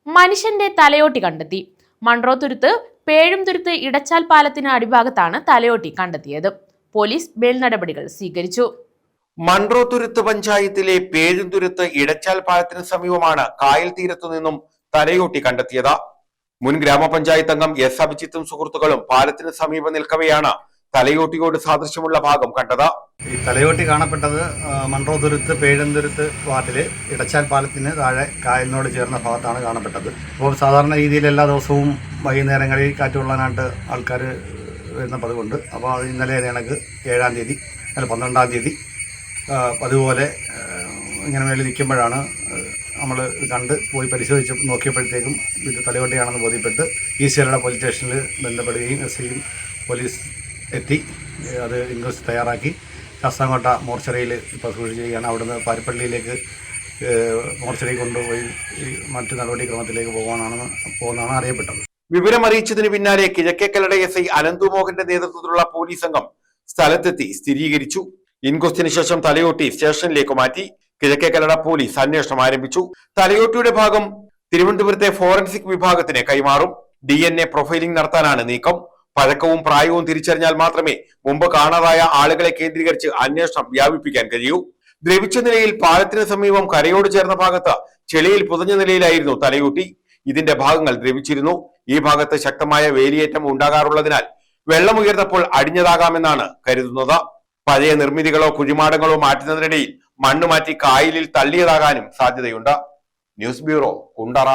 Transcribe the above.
മനുഷ്യന്റെ തലയോട്ടി കണ്ടെത്തി. മൺട്രോത്തുരുത്ത് പേഴുംതുരുത്ത് ഇടച്ചാൽ പാലത്തിന് അടിഭാഗത്താണ് തലയോട്ടി കണ്ടെത്തിയത്. പോലീസ് മേൽനടപടികൾ സ്വീകരിച്ചു. മൺട്രോത്തുരുത്ത് പഞ്ചായത്തിലെ പേഴുംതുരുത്ത് ഇടച്ചാൽ പാലത്തിന് സമീപമാണ് കായൽ തീരത്തു നിന്നും തലയോട്ടി കണ്ടെത്തിയത്. മുൻ ഗ്രാമപഞ്ചായത്ത് അംഗം എസ് അഭിജിത്തും സുഹൃത്തുക്കളും പാലത്തിന് സമീപം നിൽക്കവെയാണ് തലയോട്ടിയോട് സാദൃശ്യമുള്ള ഭാഗം കണ്ടത്. ഈ തലയോട്ടി കാണപ്പെട്ടത് മൺട്രോത്തുരുത്ത് പേഴുംതുരുത്ത് വാർഡിലെ ഇടച്ചാൽ പാലത്തിന് താഴെ കായലിനോട് ചേർന്ന ഭാഗത്താണ് കാണപ്പെട്ടത്. അപ്പോൾ സാധാരണ രീതിയിൽ എല്ലാ ദിവസവും വൈകുന്നേരങ്ങളിൽ കാറ്റുകൊള്ളാനായിട്ട് ആൾക്കാർ വരുന്ന പതിവുണ്ട്. അപ്പോൾ അത് ഇന്നലെ കണക്ക് 7-ാം തീയതി അല്ല 12-ാം തീയതി അതുപോലെ ഇങ്ങനെ മേളിൽ നിൽക്കുമ്പോഴാണ് നമ്മൾ കണ്ട് പോയി പരിശോധിച്ച് നോക്കിയപ്പോഴത്തേക്കും ഇത് തലയോട്ടിയാണെന്ന് ബോധ്യപ്പെട്ട് ഈശ്വരയുടെ പോലീസ് സ്റ്റേഷനിൽ ബന്ധപ്പെടുകയും എസ്.ഐയും പോലീസ് എത്തി അത് ഇൻക്വസ്റ്റ് തയ്യാറാക്കി ശാസ്താംകോട്ട മോർച്ചറിയിൽ ഇപ്പോൾ സൂക്ഷിച്ചിരിക്കുകയാണ്. അവിടുന്ന് പാരിപ്പള്ളിയിലേക്ക് മോർച്ചറി കൊണ്ടുപോയി മറ്റു നടപടിക്രമത്തിലേക്ക് പോകുന്നതാണ് അറിയപ്പെട്ടത്. വിവരമറിയിച്ചതിന് പിന്നാലെ കിഴക്കേക്കല്ലട എസ്.ഐ അനന്തുമോഹന്റെ നേതൃത്വത്തിലുള്ള പോലീസ് സംഘം സ്ഥലത്തെത്തി സ്ഥിരീകരിച്ചു. ഇൻക്വസ്റ്റിന് ശേഷം തലയോട്ടി സ്റ്റേഷനിലേക്ക് മാറ്റി. കിഴക്കേക്കല്ലട പോലീസ് അന്വേഷണം ആരംഭിച്ചു. തലയോട്ടിയുടെ ഭാഗം തിരുവനന്തപുരത്തെ ഫോറൻസിക് വിഭാഗത്തിന് കൈമാറും. DNA പ്രൊഫൈലിംഗ് നടത്താനാണ് നീക്കം. പഴക്കവും പ്രായവും തിരിച്ചറിഞ്ഞാൽ മാത്രമേ മുമ്പ് കാണാതായ ആളുകളെ കേന്ദ്രീകരിച്ച് അന്വേഷണം വ്യാപിപ്പിക്കാൻ കഴിയൂ. ദ്രവിച്ച നിലയിൽ പാലത്തിന് സമീപം കരയോട് ചേർന്ന ഭാഗത്ത് ചെളിയിൽ പുതഞ്ഞ നിലയിലായിരുന്നു തലയോട്ടി. ഇതിന്റെ ഭാഗങ്ങൾ ദ്രവിച്ചിരുന്നു. ഈ ഭാഗത്ത് ശക്തമായ വേലിയേറ്റം ഉണ്ടാകാറുള്ളതിനാൽ വെള്ളമുയർന്നപ്പോൾ അടിഞ്ഞതാകാമെന്നാണ് കരുതുന്നത്. പഴയ നിർമ്മിതികളോ കുഴിമാടങ്ങളോ മാറ്റുന്നതിനിടയിൽ മണ്ണ് മാറ്റി കായലിൽ തള്ളിയതാകാനും സാധ്യതയുണ്ട്. News bureau, Kundara.